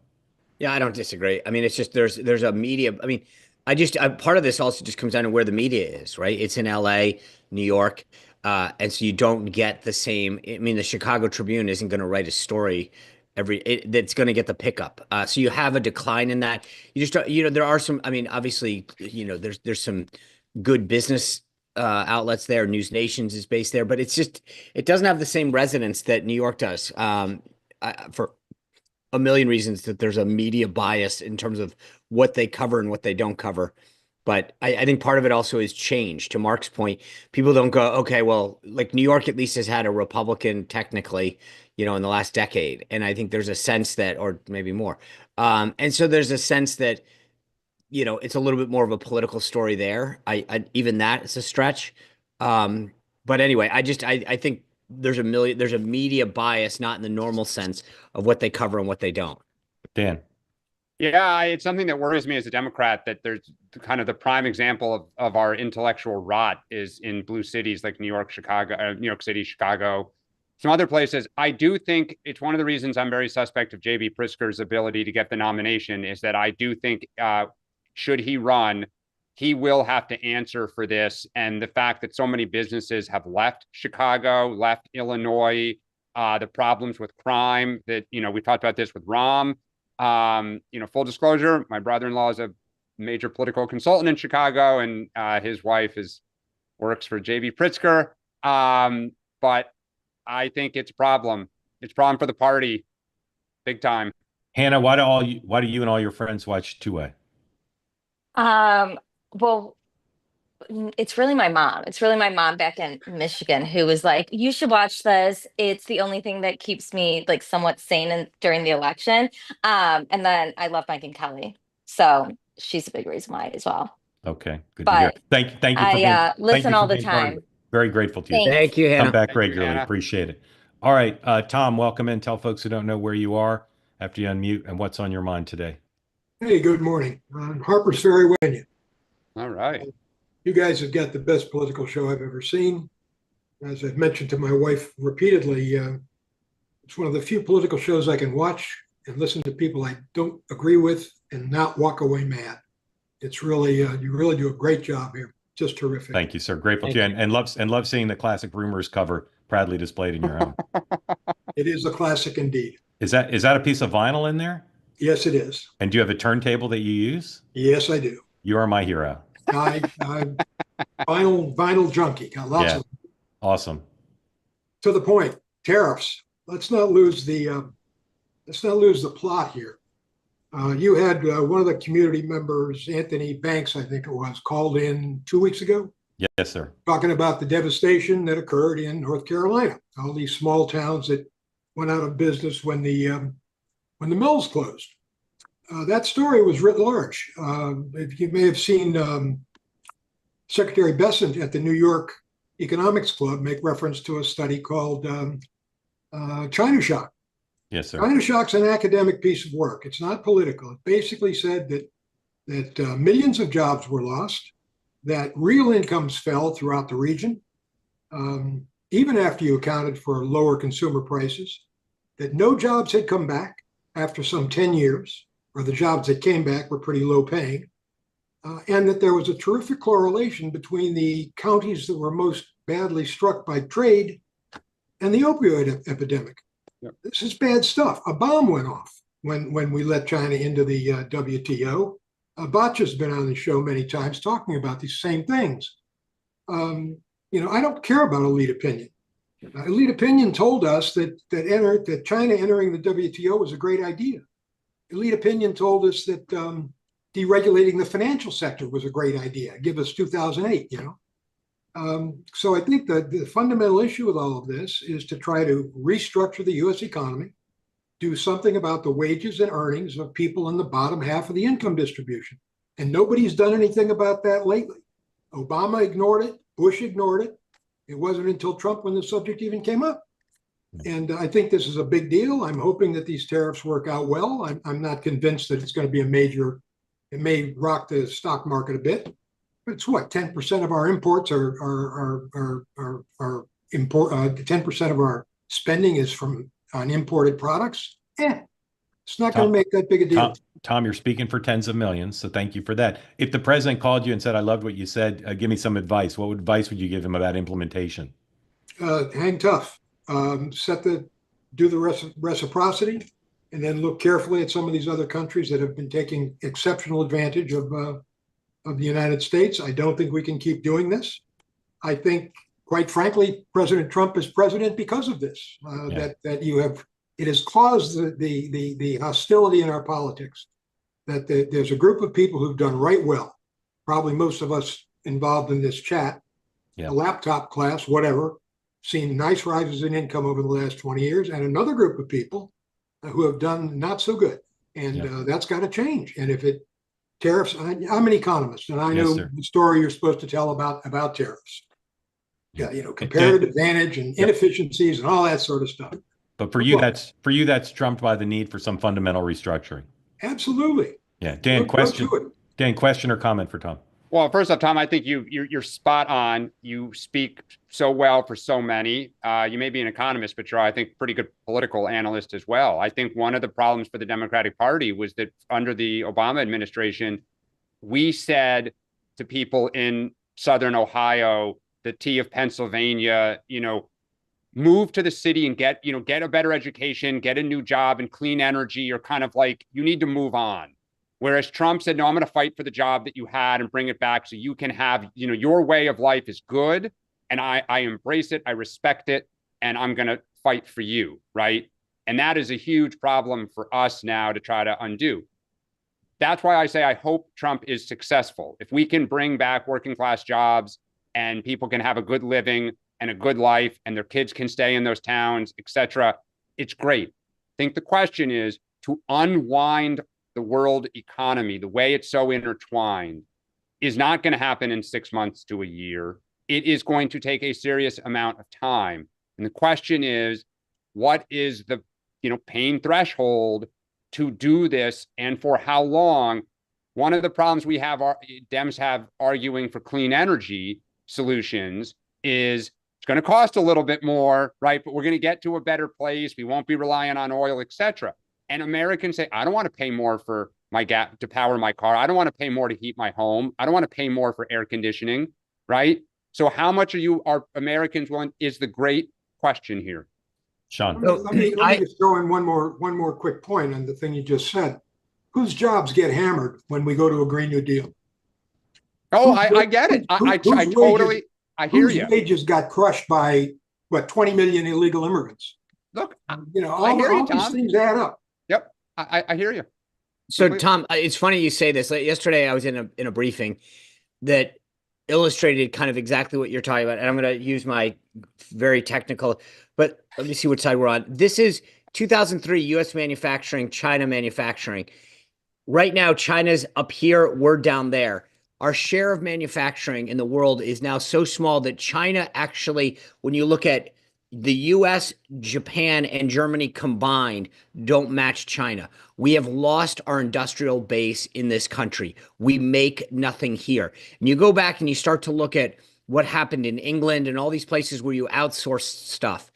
Yeah, I don't disagree. I mean, it's just there's a media. I mean, part of this also just comes down to where the media is, right? It's in LA, New York, and so you don't get the same. I mean, the Chicago Tribune isn't going to write a story that's going to get the pickup. So you have a decline in that. You just there are some. I mean, obviously, there's some good business outlets there. News Nations is based there, but it doesn't have the same resonance that New York does. For a million reasons that there's a media bias in terms of what they cover and what they don't cover. But I think part of it also is change. To Mark's point, people don't go, okay, well, like New York at least has had a Republican technically, in the last decade. And I think there's a sense that, or maybe more. And so there's a sense that, it's a little bit more of a political story there. Even that is a stretch. But anyway, I think there's a media bias, not in the normal sense of what they cover and what they don't. Dan. Yeah, it's something that worries me as a Democrat, that there's kind of the prime example of our intellectual rot is in blue cities like New York, Chicago, New York City, Chicago, some other places. I do think it's one of the reasons I'm very suspect of J.B. Pritzker's ability to get the nomination is that I do think should he run, he will have to answer for this. And the fact that so many businesses have left Chicago, left Illinois, the problems with crime that, we talked about this with Rahm. Full disclosure, my brother-in-law is a major political consultant in Chicago, and his wife works for J.B. Pritzker. But I think it's a problem. It's a problem for the party, big time. Hannah, why do you and all your friends watch two-way? Well, it's really my mom. It's really my mom back in Michigan who was like, you should watch this. It's the only thing that keeps me like somewhat sane during the election. And then I love Mike and Kelly. So she's a big reason why as well. Okay. Good to hear. Thank you. I listen all the time. Very grateful to you. Thanks. Thank you, Hannah. Come back regularly. Appreciate it. All right. Tom, welcome in. Tell folks who don't know where you are after you unmute and what's on your mind today. Hey, good morning. Harper's Ferry, Virginia. All right. You guys have got the best political show I've ever seen. As I've mentioned to my wife repeatedly, it's one of the few political shows I can watch and listen to people I don't agree with and not walk away mad. It's really, you really do a great job here. Just terrific. Thank you, sir. Grateful to you, and love seeing the classic Rumors cover proudly displayed in your home. It is a classic indeed. Is that a piece of vinyl in there? Yes, it is. And do you have a turntable that you use? Yes, I do. You are my hero. I'm vinyl junkie. Got lots of them. Awesome. To the point, tariffs. Let's not lose the plot here. You had one of the community members, Anthony Banks, I think it was, called in 2 weeks ago. Yes, sir. Talking about the devastation that occurred in North Carolina. All these small towns that went out of business when the mills closed. That story was writ large. You may have seen Secretary Bessent at the New York Economics Club make reference to a study called China Shock. Yes, sir. China Shock's an academic piece of work. It's not political. It basically said that millions of jobs were lost, that real incomes fell throughout the region, even after you accounted for lower consumer prices, that no jobs had come back after some 10 years, or the jobs that came back were pretty low paying, and that there was a terrific correlation between the counties that were most badly struck by trade and the opioid epidemic. Yep. This is bad stuff. A bomb went off when we let China into the WTO. Batcha's been on the show many times talking about these same things. I don't care about elite opinion. Elite opinion told us that China entering the WTO was a great idea. Elite opinion told us that deregulating the financial sector was a great idea. Give us 2008, So I think that the fundamental issue with all of this is to try to restructure the U.S. economy, do something about the wages and earnings of people in the bottom half of the income distribution. And nobody's done anything about that lately. Obama ignored it. Bush ignored it. It wasn't until Trump when the subject even came up. And I think this is a big deal. I'm hoping that these tariffs work out well. I'm not convinced that it's going to be it may rock the stock market a bit. But it's what, 10% of our imports are 10% of our spending is on imported products. It's not going to make that big a deal. Tom, you're speaking for tens of millions, so thank you for that. If the president called you and said, "I loved what you said, give me some advice," what advice would you give him about implementation? Hang tough. Do the reciprocity, and then look carefully at some of these other countries that have been taking exceptional advantage of the United States. I don't think we can keep doing this. I think, quite frankly, President Trump is president because of this. It has caused the hostility in our politics. That there's a group of people who've done right well. Probably most of us involved in this chat, the laptop class, whatever, seen nice rises in income over the last 20 years, and another group of people who have done not so good. And that's got to change. And if tariffs, I'm an economist, and I know the story you're supposed to tell about tariffs. Comparative advantage and inefficiencies and all that sort of stuff. But for you, that's trumped by the need for some fundamental restructuring. Absolutely. Yeah. Dan, question or comment for Tom? Well, first off, Tom, I think you're spot on. You speak so well for so many. You may be an economist, but you're, I think, pretty good political analyst as well. I think one of the problems for the Democratic Party was that under the Obama administration, we said to people in Southern Ohio, the T of Pennsylvania, move to the city and get a better education, get a new job and clean energy, or kind of like, you need to move on. Whereas Trump said, no, I'm going to fight for the job that you had and bring it back so you can have, your way of life is good. And I embrace it. I respect it. And I'm going to fight for you. Right. And that is a huge problem for us now to try to undo. That's why I say I hope Trump is successful. If we can bring back working class jobs and people can have a good living and a good life and their kids can stay in those towns, etc., it's great. I think the question is to unwind the world economy, the way it's so intertwined, is not going to happen in 6 months to a year. It is going to take a serious amount of time. And the question is, what is the pain threshold to do this, and for how long? One of the problems we have, Dems have arguing for clean energy solutions, is it's going to cost a little bit more, right? But we're going to get to a better place. We won't be relying on oil, etc. And Americans say, I don't want to pay more for my gas to power my car. I don't want to pay more to heat my home. I don't want to pay more for air conditioning, right? So how much are Americans willing is the great question here. Sean. Let me just throw in one more quick point on the thing you just said. Whose jobs get hammered when we go to a Green New Deal? Oh, I get it. I totally, I hear you. Whose wages got crushed by, 20 million illegal immigrants? Look, all these things add up. Yep, I hear you. So, Tom, it's funny you say this. Like, yesterday, I was in a briefing that illustrated kind of exactly what you're talking about, and I'm going to use my very technical. But let me see which side we're on. This is 2003 U.S. manufacturing, China manufacturing. Right now, China's up here, we're down there. Our share of manufacturing in the world is now so small that China actually, when you look at the US, Japan, and Germany combined don't match China. We have lost our industrial base in this country. We make nothing here. And you go back and you start to look at what happened in England and all these places where you outsource stuff.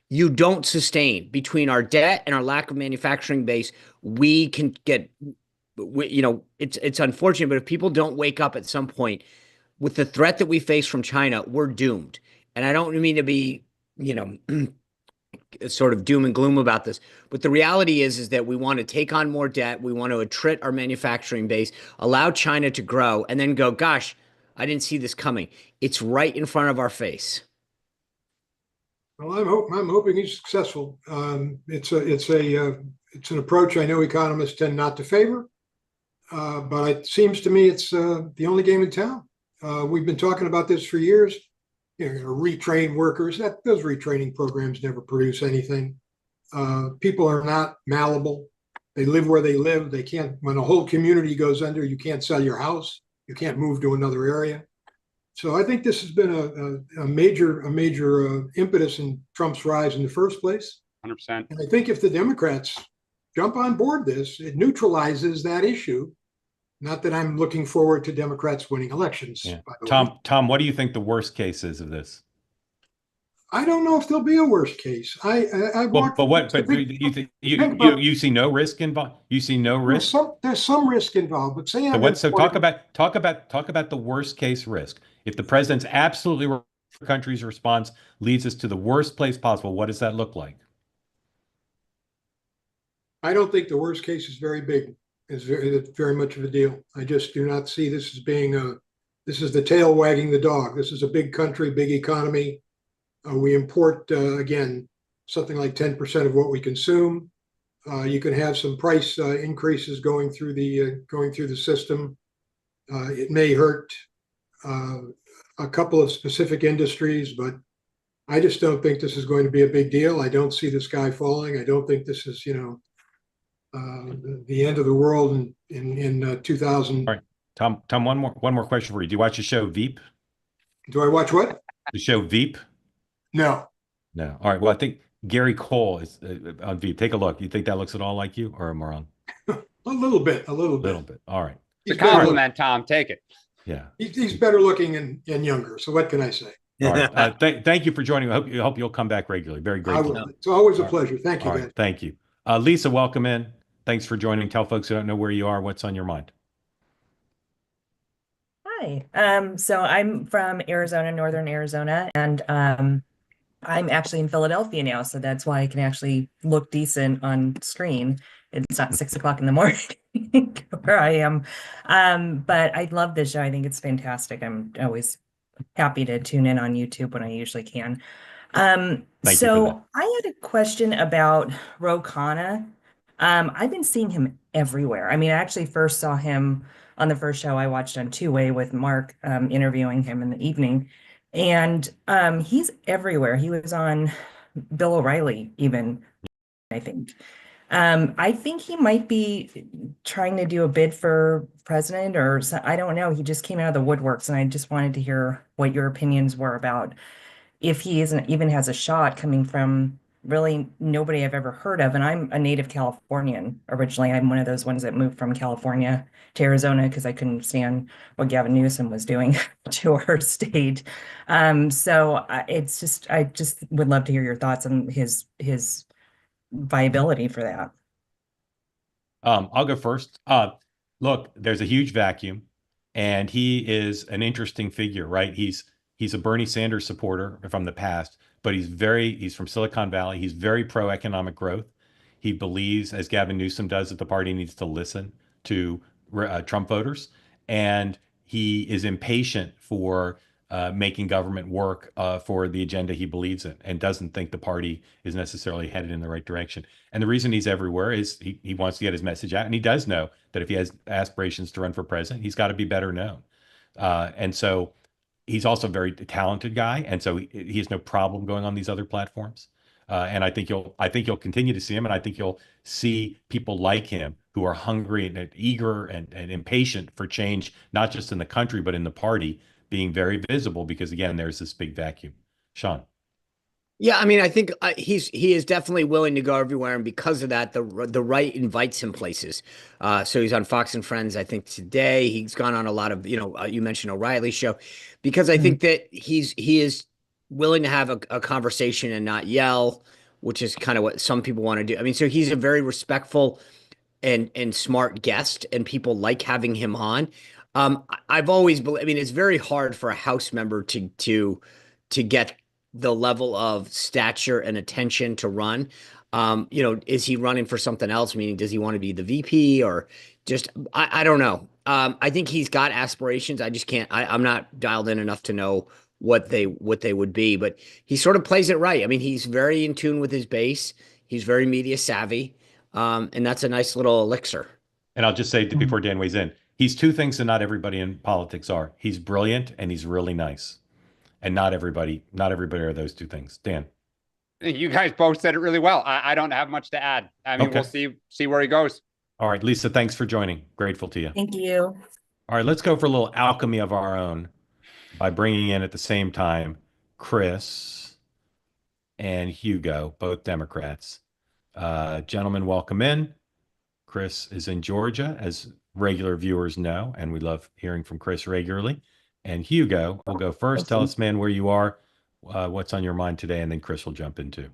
You don't sustain. Between our debt and our lack of manufacturing base, we can get, it's unfortunate, but if people don't wake up at some point with the threat that we face from China, we're doomed. And I don't mean to be, sort of doom and gloom about this, but the reality is that we want to take on more debt. We want to attrit our manufacturing base, allow China to grow, and then go, gosh, I didn't see this coming. It's right in front of our face. Well, I'm hoping he's successful. It's an approach I know economists tend not to favor, but it seems to me it's the only game in town. We've been talking about this for years. Retrain workers. Those retraining programs never produce anything. People are not malleable. They live where they live. They can't. When a whole community goes under, you can't sell your house. You can't move to another area. So I think this has been a major impetus in Trump's rise in the first place. 100%. And I think if the Democrats jump on board this, it neutralizes that issue. Not that I'm looking forward to Democrats winning elections. Yeah. By the way. Tom, what do you think the worst case is of this? I don't know if there'll be a worst case. You see no risk involved? You see no risk? There's some risk involved, but say talk about the worst case risk. If the president's absolutely country's response leads us to the worst place possible, what does that look like? I don't think the worst case is very big. It's very much of a deal. I just do not see this as being this is the tail wagging the dog. This is a big country, big economy. We import, again, something like 10% of what we consume. You can have some price increases going through the system. It may hurt a couple of specific industries, but I just don't think this is going to be a big deal. I don't see the sky falling. I don't think this is, the end of the world in 2000. All right, Tom, one more question for you. Do you watch the show Veep? Do I watch what? The show Veep? No. All right. Well, I think Gary Cole is on Veep. Take a look. You think that looks at all like you, or am I wrong? A little bit. A little bit. All right. It's a compliment, Tom. Take it. Yeah. He's better looking and younger. So what can I say? All right. Thank you for joining. I hope you'll come back regularly. Very grateful. It's always a pleasure. Thank you, guys. Right. Thank you. Lisa, welcome in. Thanks for joining. Tell folks who don't know where you are, what's on your mind. Hi. So I'm from Arizona, Northern Arizona, and I'm actually in Philadelphia now, so that's why I can actually look decent on screen. It's not 6 o'clock in the morning where I am. But I love this show. I think it's fantastic. I'm always happy to tune in on YouTube when I usually can. So I had a question about Ro Khanna. I've been seeing him everywhere. I mean, I actually first saw him on the first show I watched on Two Way with Mark, interviewing him in the evening. And he's everywhere. He was on Bill O'Reilly, even, I think. I think he might be trying to do a bid for president, or I don't know. He just came out of the woodworks, and I just wanted to hear what your opinions were about if he even has a shot, coming from really nobody I've ever heard of. And I'm a native Californian originally. I'm one of those ones that moved from California to Arizona because I couldn't stand what Gavin Newsom was doing to our state. So it's just, I just would love to hear your thoughts on his viability for that. I'll go first. Look, there's a huge vacuum, and he is an interesting figure, right? He's a Bernie Sanders supporter from the past, but he's from Silicon Valley. He's very pro-economic growth. He believes, as Gavin Newsom does, that the party needs to listen to Trump voters. And he is impatient for making government work for the agenda he believes in, and doesn't think the party is necessarily headed in the right direction. And the reason he's everywhere is he wants to get his message out. And he does know that if he has aspirations to run for president, he's got to be better known. And so he's also a very talented guy, and so he has no problem going on these other platforms. And I think you'll continue to see him, and I think you'll see people like him who are hungry and eager and impatient for change, not just in the country but in the party, being very visible, because again, there's this big vacuum. Sean. Yeah, I mean, I think he is definitely willing to go everywhere, and because of that, the right invites him places. So he's on Fox and Friends, I think today. He's gone on a lot of, you mentioned O'Reilly's show, because I think that he is willing to have a conversation and not yell, which is kind of what some people want to do. I mean, so he's a very respectful and smart guest, and people like having him on. I've always believed. I mean, it's very hard for a House member to get the level of stature and attention to run. Is he running for something else? Meaning, does he want to be the VP or just? I don't know. I think he's got aspirations. I just can't. I'm not dialed in enough to know what they would be. But he sort of plays it right. I mean, he's very in tune with his base. He's very media savvy. And that's a nice little elixir. And I'll just say before Dan weighs in, he's two things that not everybody in politics are. He's brilliant and he's really nice. And not everybody are those two things. Dan. You guys both said it really well. I don't have much to add. I mean, Okay. We'll see where he goes. All right, Lisa, thanks for joining. Grateful to you. Thank you. All right, let's go for a little alchemy of our own by bringing in at the same time Chris and Hugo, both Democrats. Gentlemen, welcome in. Chris is in Georgia, as regular viewers know, and we love hearing from Chris regularly. And Hugo will go first. Tell us, man, where you are, what's on your mind today, and then Chris will jump in too.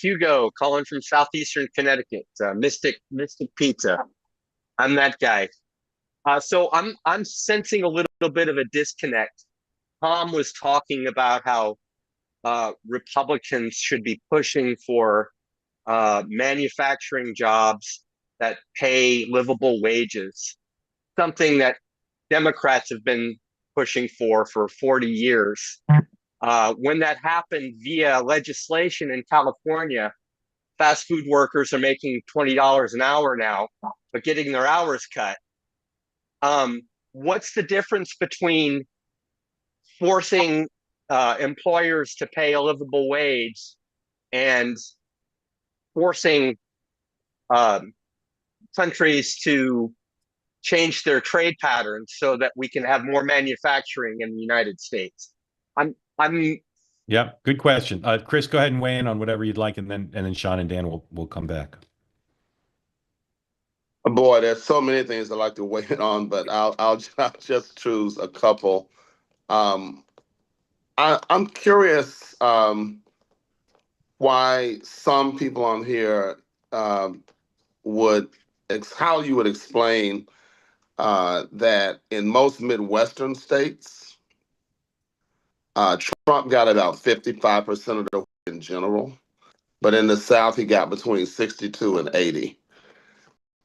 Hugo, calling from southeastern Connecticut, Mystic Pizza. I'm that guy. So I'm sensing a little bit of a disconnect. Tom was talking about how Republicans should be pushing for manufacturing jobs that pay livable wages, something that Democrats have been pushing for 40 years. When that happened via legislation in California, fast food workers are making $20 an hour now, but getting their hours cut. What's the difference between forcing employers to pay a livable wage and forcing countries to change their trade patterns so that we can have more manufacturing in the United States? Yeah, good question. Chris, go ahead and weigh in on whatever you'd like, and then Sean and Dan will come back. Boy, there's so many things I'd like to weigh in on, but I'll just choose a couple. I'm curious why some people on here how you would explain that in most Midwestern states, Trump got about 55% of the vote in general, but in the South, he got between 62 and 80.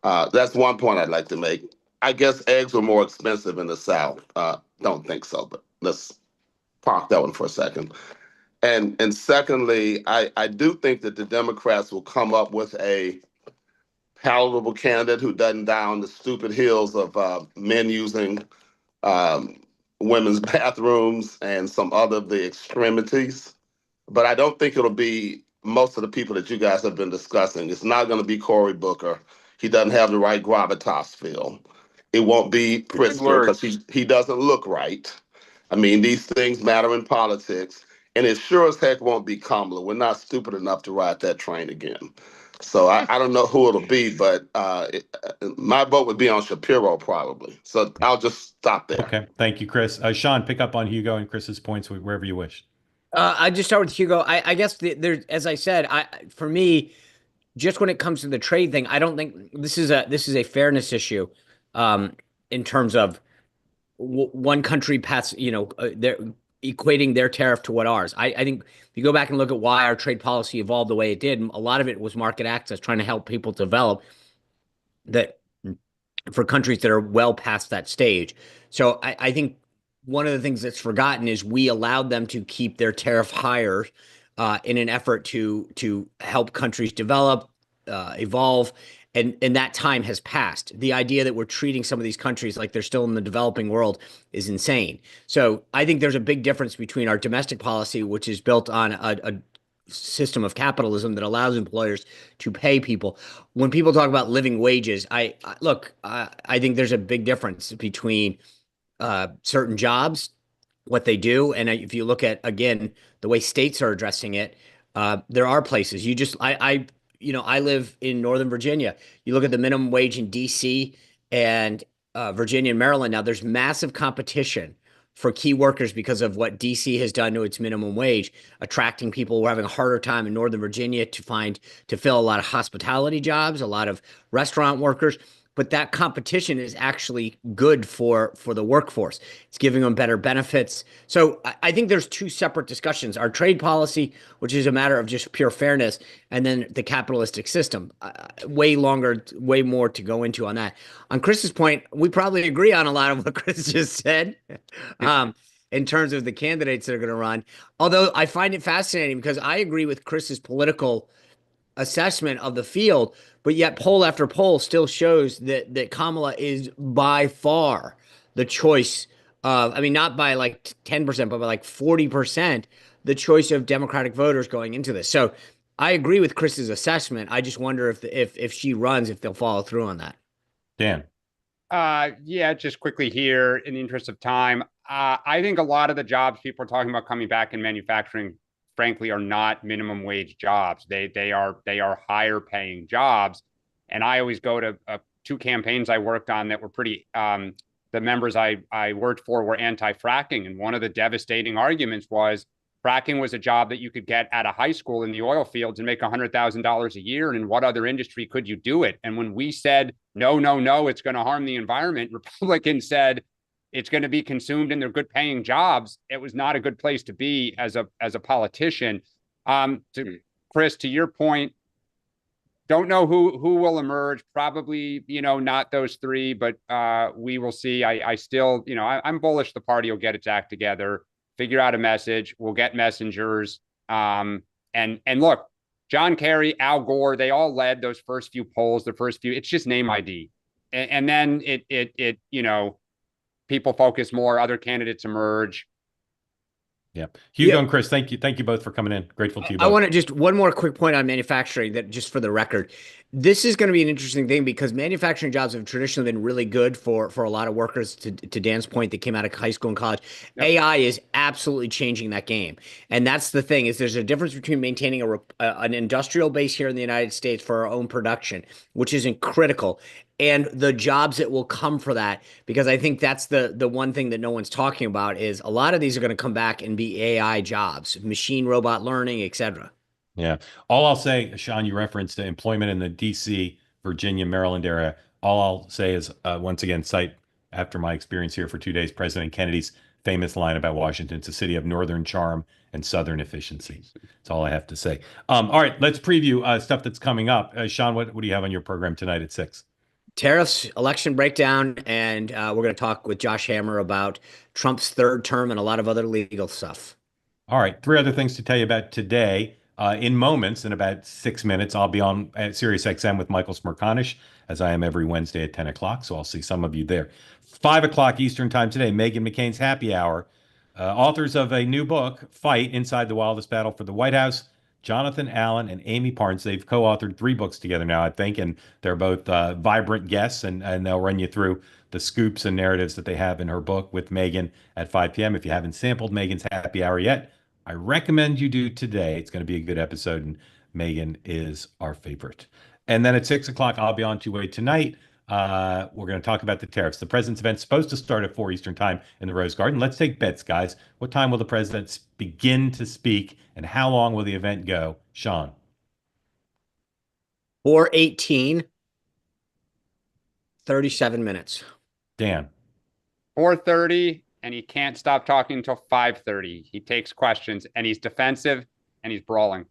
That's one point I'd like to make. I guess eggs were more expensive in the South. Don't think so, but let's park that one for a second. And secondly, I do think that the Democrats will come up with a palatable candidate who doesn't die on the stupid heels of men using women's bathrooms and some other of the extremities. But I don't think it'll be most of the people that you guys have been discussing. It's not going to be Cory Booker. He doesn't have the right gravitas feel. It won't be Pritzker because he doesn't look right. I mean, these things matter in politics. And it sure as heck won't be Kamala. We're not stupid enough to ride that train again. So I don't know who it'll be, but my vote would be on Shapiro probably. So I'll just stop there. Okay, thank you, Chris. Sean, pick up on Hugo and Chris's points wherever you wish. I just start with Hugo. I guess there, as I said, for me, just when it comes to the trade thing, I don't think this is a fairness issue, in terms of one country they're equating their tariff to what ours. I think if you go back and look at why our trade policy evolved the way it did, a lot of it was market access, trying to help people develop that for countries that are well past that stage. So I think one of the things that's forgotten is we allowed them to keep their tariff higher in an effort to help countries develop, evolve. And that time has passed. The idea that we're treating some of these countries like they're still in the developing world is insane. So I think there's a big difference between our domestic policy, which is built on a system of capitalism that allows employers to pay people. When people talk about living wages, I think there's a big difference between certain jobs what they do. And if you look at, again, the way states are addressing it, there are places I live in Northern Virginia. You look at the minimum wage in DC and Virginia and Maryland. Now there's massive competition for key workers because of what DC has done to its minimum wage, attracting people. We're having a harder time in Northern Virginia to fill a lot of hospitality jobs, a lot of restaurant workers. But that competition is actually good for the workforce. It's giving them better benefits. So I think there's two separate discussions: our trade policy, which is a matter of just pure fairness, and then the capitalistic system. Way more to go into on that. On Chris's point, we probably agree on a lot of what Chris just said, in terms of the candidates that are going to run. Although I find it fascinating because I agree with Chris's political assessment of the field, but yet poll after poll still shows that Kamala is by far the choice of, I mean, not by like 10%, but by like 40%, the choice of Democratic voters going into this. So I agree with Chris's assessment. I just wonder if she runs, if they'll follow through on that. Dan. Yeah, just quickly here in the interest of time. I think a lot of the jobs people are talking about coming back in manufacturing, frankly, are not minimum wage jobs. They are higher paying jobs. And I always go to two campaigns I worked on that were pretty, the members I worked for were anti-fracking. And one of the devastating arguments was fracking was a job that you could get at a high school in the oil fields and make $100,000 a year. And in what other industry could you do it? And when we said, no, it's going to harm the environment, Republicans said, it's going to be consumed in their good paying jobs. It was not a good place to be as a politician. To Chris, to your point, don't know who will emerge. Probably, not those three, but we will see. I still, I'm bullish the party will get its act together, figure out a message. We'll get messengers. And look, John Kerry, Al Gore, they all led those first few polls, it's just name ID. And then it people focus more, other candidates emerge. Yeah. Hugo and Chris, thank you both for coming in. Grateful to you both. I want to just one more quick point on manufacturing, that just for the record, this is going to be an interesting thing because manufacturing jobs have traditionally been really good for a lot of workers, to Dan's point, that came out of high school and college. Yep. AI is absolutely changing that game. And that's the thing, is there's a difference between maintaining an industrial base here in the United States for our own production, which isn't critical, and the jobs that will come for that. Because I think that's the one thing that no one's talking about is a lot of these are going to come back and be AI jobs, machine robot learning, etc. Yeah. All I'll say, Sean, you referenced employment in the DC, Virginia, Maryland area. All I'll say is, once again, cite, after my experience here for 2 days, President Kennedy's famous line about Washington: it's a city of northern charm and southern efficiency. That's all I have to say. All right, let's preview stuff that's coming up. Sean, what do you have on your program tonight at 6? Tariffs, election breakdown, and we're going to talk with Josh Hammer about Trump's third term and a lot of other legal stuff. All right, 3 other things to tell you about today. In moments, in about 6 minutes, I'll be on at Sirius XM with Michael Smerconish, as I am every Wednesday at 10 o'clock, so I'll see some of you there. 5 o'clock Eastern time today, Meghan McCain's Happy Hour. Authors of a new book, Fight: Inside the Wildest Battle for the White House, Jonathan Allen and Amy Parnes. They've co-authored 3 books together now, I think, and they're both vibrant guests, and they'll run you through the scoops and narratives that they have in her book with Meghan at 5 p.m. If you haven't sampled Meghan's Happy Hour yet, I recommend you do today. It's going to be a good episode, and Meghan is our favorite. And then at 6 o'clock, I'll be on two-way tonight. We're going to talk about the tariffs. The president's event's supposed to start at 4 Eastern time in the Rose Garden. Let's take bets, guys. What time will the president begin to speak, and how long will the event go? Sean? 4:18, 37 minutes. Dan? 4:30, and he can't stop talking until 5:30. He takes questions, and he's defensive, and he's brawling.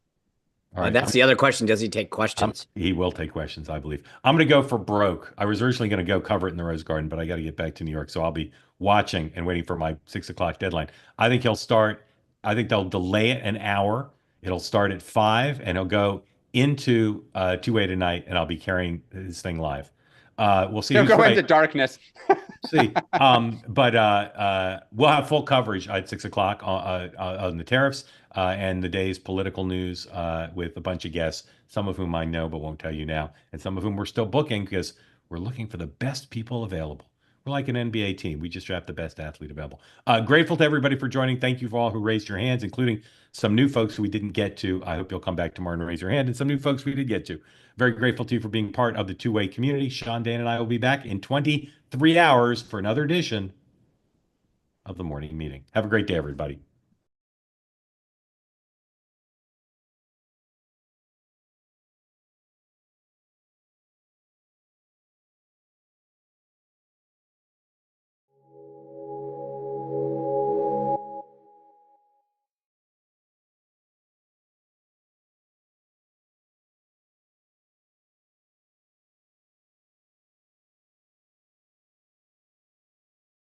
All right, that's the other question. Does he take questions? He will take questions, I believe. I'm going to go for broke. I was originally going to go cover it in the Rose Garden, but I got to get back to New York. So I'll be watching and waiting for my 6 o'clock deadline. I think they'll delay it an hour. It'll start at 5, and he'll go into two-way tonight, and I'll be carrying his thing live. We'll see. He'll go into darkness. See, but we'll have full coverage at 6 o'clock on the tariffs and the day's political news with a bunch of guests, some of whom I know but won't tell you now, and some of whom we're still booking because we're looking for the best people available. We're like an NBA team. We just draft the best athlete available. Grateful to everybody for joining. Thank you for all who raised your hands, including some new folks who we didn't get to. I hope you'll come back tomorrow and raise your hand, and some new folks we did get to. Very grateful to you for being part of the two-way community. Sean, Dan, and I will be back in 23 hours for another edition of the morning meeting. Have a great day, everybody.